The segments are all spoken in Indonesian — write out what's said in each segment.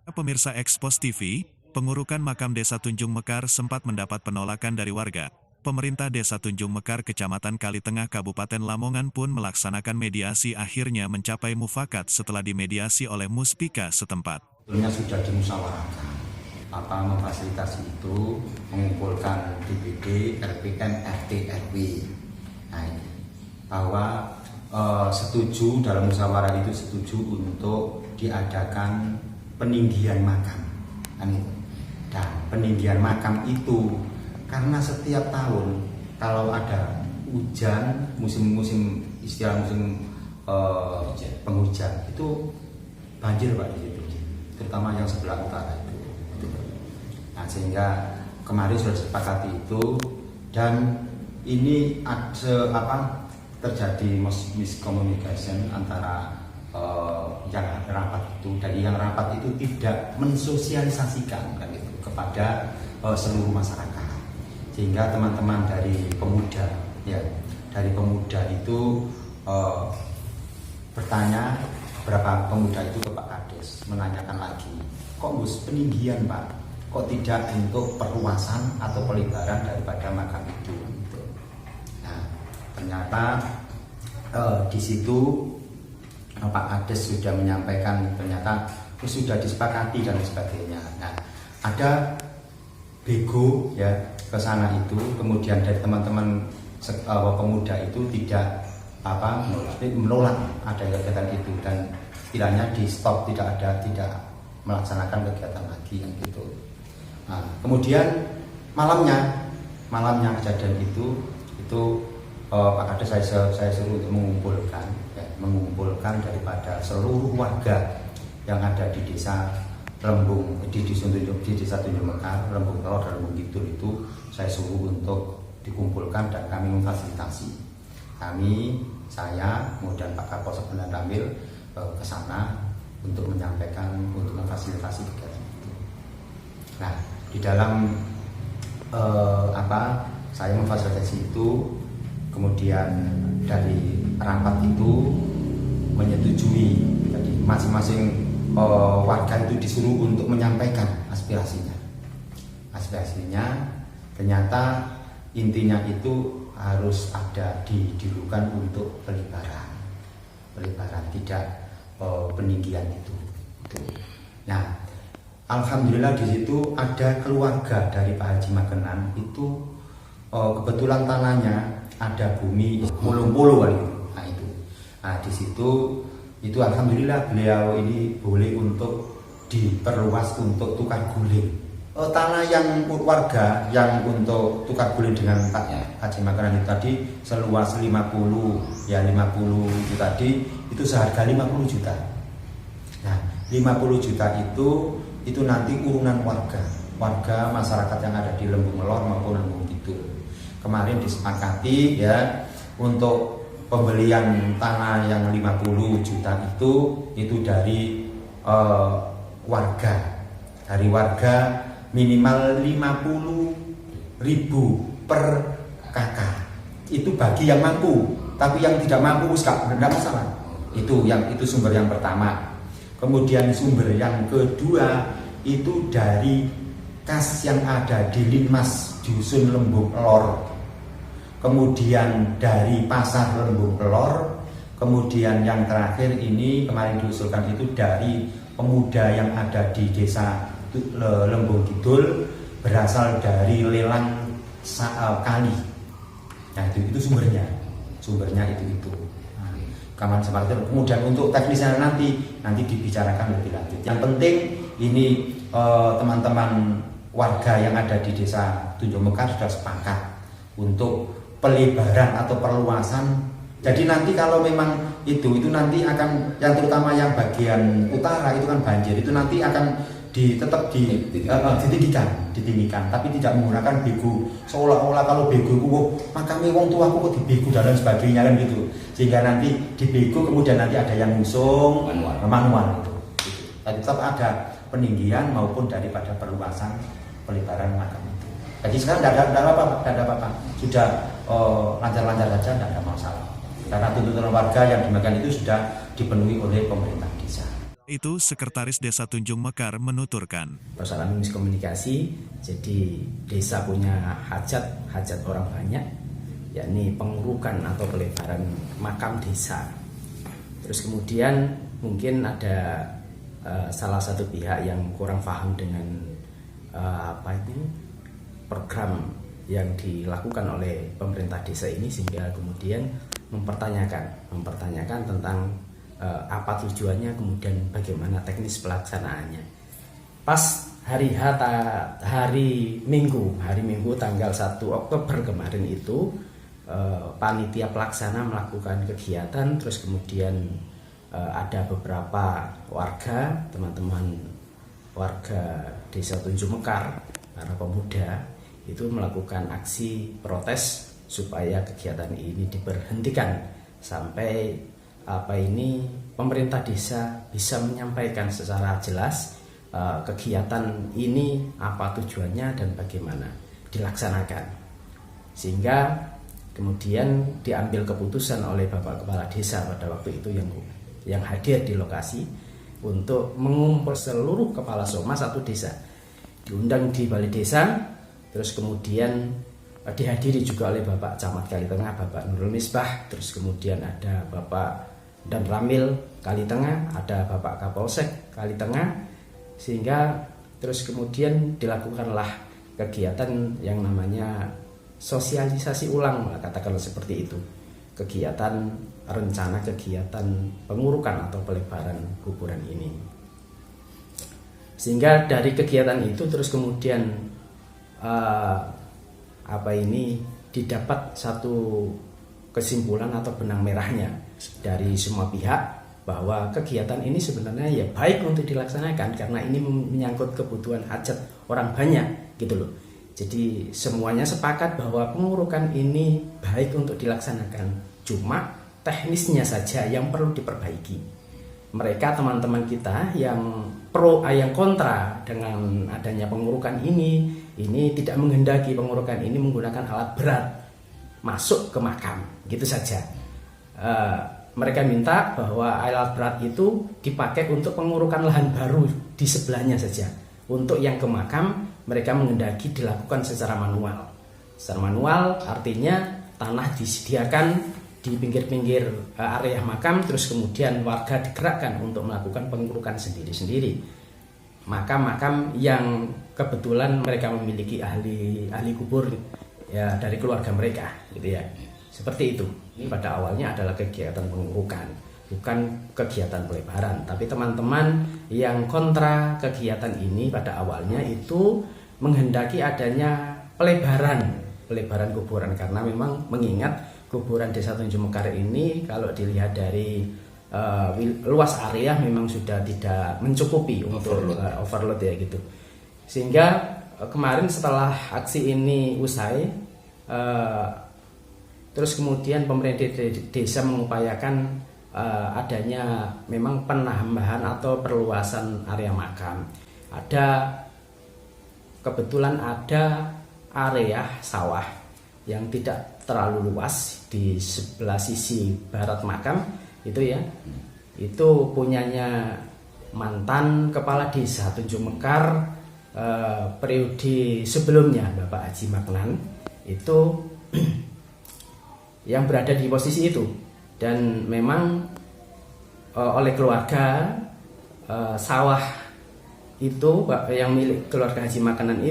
Pemirsa Expos TV, pengurukan makam Desa Tunjung Mekar sempat mendapat penolakan dari warga. Pemerintah Desa Tunjung Mekar, Kecamatan Kalitengah, Kabupaten Lamongan pun melaksanakan mediasi, akhirnya mencapai mufakat setelah dimediasi oleh Muspika setempat. Sebetulnya sudah dimusyawarahkan, memfasilitasi itu mengumpulkan DPD, LPM, RT, RW. Nah, ini bahwa setuju dalam musyawarah itu setuju untuk diadakan peninggian makam, kan itu. Dan peninggian makam itu karena setiap tahun kalau ada hujan, musim penghujan itu banjir Pak di situ, terutama yang sebelah utara itu. Nah, sehingga kemarin sudah disepakati itu, dan ini terjadi miscommunication antara yang rapat itu, dan yang rapat itu tidak mensosialisasikan kan itu kepada seluruh masyarakat, sehingga teman-teman dari pemuda itu bertanya, beberapa pemuda itu ke Pak Kades menanyakan lagi, kok Gus peninggian Pak, kok tidak untuk perluasan atau pelebaran daripada makam itu. Nah, ternyata di situ Pak Kades sudah menyampaikan, ternyata sudah disepakati dan sebagainya. Nah, ada bego ya ke sana itu, kemudian dari teman-teman pemuda itu tidak menolak ada kegiatan itu, dan istilahnya di stop, tidak melaksanakan kegiatan lagi yang gitu. Nah, kemudian malamnya kejadian itu Pak Kades saya suruh untuk mengumpulkan daripada seluruh warga yang ada di desa Lembung, di desa Tunjung Mekar, Lembung Telor dan Lembung Kidul itu saya suruh untuk dikumpulkan, dan kami memfasilitasi. Saya, kemudian Pak Kapolsek Benar Ramil ke sana untuk menyampaikan, untuk memfasilitasi kegiatan itu. Nah, di dalam saya memfasilitasi itu, kemudian dari rapat itu menyetujui, jadi masing-masing warga itu disuruh untuk menyampaikan aspirasinya. Ternyata intinya itu harus ada didilukan untuk pelebaran, tidak peninggian itu. Nah, alhamdulillah di situ ada keluarga dari Pak Haji Magenan itu kebetulan tanahnya ada bumi puluh-puluh kali. Nah, di situ itu alhamdulillah beliau ini boleh untuk diperluas untuk tukar guling. Tanah yang warga yang untuk tukar guling dengan Pak Haji Magenan itu tadi seluas 50 itu tadi itu seharga 50 juta. Nah, 50 juta itu nanti urunan warga masyarakat yang ada di Lembung Lor maupun Lembung Kidul. Kemarin disepakati ya untuk pembelian tanah yang 50 juta itu dari warga minimal 50.000 per kakak. Itu bagi yang mampu, tapi yang tidak mampu tidak masalah. Itu sumber yang pertama. Kemudian sumber yang kedua itu dari kas yang ada di Linmas Dusun Lembung Lor. Kemudian dari pasar Lembung Lor. Kemudian yang terakhir ini kemarin diusulkan itu dari pemuda yang ada di desa Lembung Kidul, berasal dari lelang kali. Nah, itu sumbernya itu. Kaman seperti itu. Kemudian untuk teknisnya nanti dibicarakan lebih lanjut. Yang penting ini teman-teman warga yang ada di desa Tunjung Mekar sudah sepakat untuk pelebaran atau perluasan. Jadi nanti kalau memang itu nanti akan, yang terutama yang bagian utara itu kan banjir, itu nanti akan tetap ditinggikan, tapi tidak menggunakan bego, seolah-olah kalau bego itu makamnya wong tua aku kok dibego dan sebagainya kan gitu, sehingga nanti dibego kemudian nanti ada yang ngusung manual itu. Tapi tetap ada peninggian maupun daripada perluasan pelebaran makam itu. Jadi sekarang tidak ada apa-apa, sudah lancar-lancar saja, tidak ada masalah, karena tuntutan warga yang dimakan itu sudah dipenuhi oleh pemerintah desa. Itu Sekretaris Desa Tunjung Mekar menuturkan. Persoalan miskomunikasi, jadi desa punya hajat orang banyak, yakni pengurukan atau pelebaran makam desa. Terus kemudian mungkin ada salah satu pihak yang kurang paham dengan program yang dilakukan oleh pemerintah desa ini, sehingga kemudian mempertanyakan tentang apa tujuannya, kemudian bagaimana teknis pelaksanaannya. Pas hari Minggu tanggal 1 Oktober kemarin itu panitia pelaksana melakukan kegiatan, terus kemudian ada beberapa warga, teman-teman warga Desa Tunjung Mekar, para pemuda itu melakukan aksi protes supaya kegiatan ini diberhentikan sampai pemerintah desa bisa menyampaikan secara jelas kegiatan ini apa tujuannya dan bagaimana dilaksanakan, sehingga kemudian diambil keputusan oleh Bapak Kepala Desa pada waktu itu yang hadir di lokasi untuk mengumpul seluruh kepala soma satu desa, diundang di balai desa, terus kemudian dihadiri juga oleh Bapak Camat Kalitengah, Bapak Nurul Misbah, terus kemudian ada Bapak dan Ramil Kalitengah, ada Bapak Kapolsek Kalitengah, sehingga terus kemudian dilakukanlah kegiatan yang namanya sosialisasi ulang, katakanlah seperti itu, rencana kegiatan pengurukan atau pelebaran kuburan ini. Sehingga dari kegiatan itu terus kemudian didapat satu kesimpulan atau benang merahnya dari semua pihak bahwa kegiatan ini sebenarnya ya baik untuk dilaksanakan karena ini menyangkut kebutuhan hajat orang banyak gitu loh. Jadi semuanya sepakat bahwa pengurukan ini baik untuk dilaksanakan, cuma teknisnya saja yang perlu diperbaiki. Mereka teman-teman kita yang kontra dengan adanya pengurukan ini tidak menghendaki pengurukan ini menggunakan alat berat masuk ke makam, gitu saja. Mereka minta bahwa alat berat itu dipakai untuk pengurukan lahan baru di sebelahnya saja. Untuk yang ke makam mereka menghendaki dilakukan secara manual. Secara manual artinya tanah disediakan di pinggir-pinggir area makam, terus kemudian warga digerakkan untuk melakukan pengurukan sendiri-sendiri. Makam-makam yang kebetulan mereka memiliki ahli kubur ya dari keluarga mereka, gitu ya. Seperti itu. Ini pada awalnya adalah kegiatan pengurukan, bukan kegiatan pelebaran. Tapi teman-teman yang kontra kegiatan ini pada awalnya itu menghendaki adanya pelebaran kuburan, karena memang mengingat kuburan Desa Tunjung Mekar ini kalau dilihat dari luas area memang sudah tidak mencukupi untuk overload ya gitu. Sehingga kemarin setelah aksi ini usai, terus kemudian pemerintah desa mengupayakan adanya memang penambahan atau perluasan area makam. Kebetulan ada area sawah yang tidak terlalu luas di sebelah sisi barat makam itu ya. Itu punyanya mantan kepala desa Tunjung Mekar periode sebelumnya, Bapak Haji Maknan, itu yang berada di posisi itu. Dan memang oleh keluarga sawah itu yang milik keluarga Haji Makanan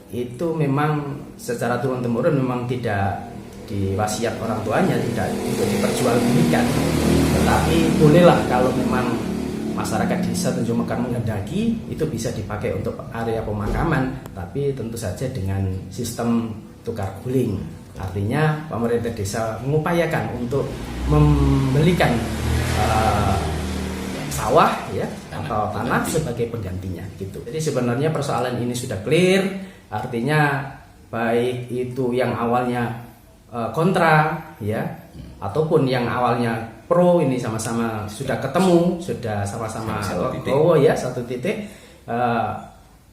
itu memang secara turun-temurun memang tidak diwasiat orang tuanya, tidak untuk diperjualbelikan. Tetapi bolehlah kalau memang masyarakat Desa Tunjung Mekar menghendaki, itu bisa dipakai untuk area pemakaman, tapi tentu saja dengan sistem tukar guling. Artinya pemerintah desa mengupayakan untuk membelikan sawah ya atau tanah sebagai penggantinya gitu. Jadi sebenarnya persoalan ini sudah clear, artinya baik itu yang awalnya kontra ya ataupun yang awalnya pro, ini sama-sama sudah ketemu, sudah sama-sama satu titik.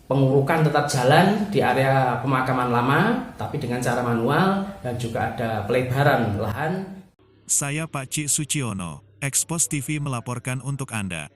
Pengurukan tetap jalan di area pemakaman lama tapi dengan cara manual, dan juga ada pelebaran lahan. Saya Pak Cik Suciono, Expos TV melaporkan untuk Anda.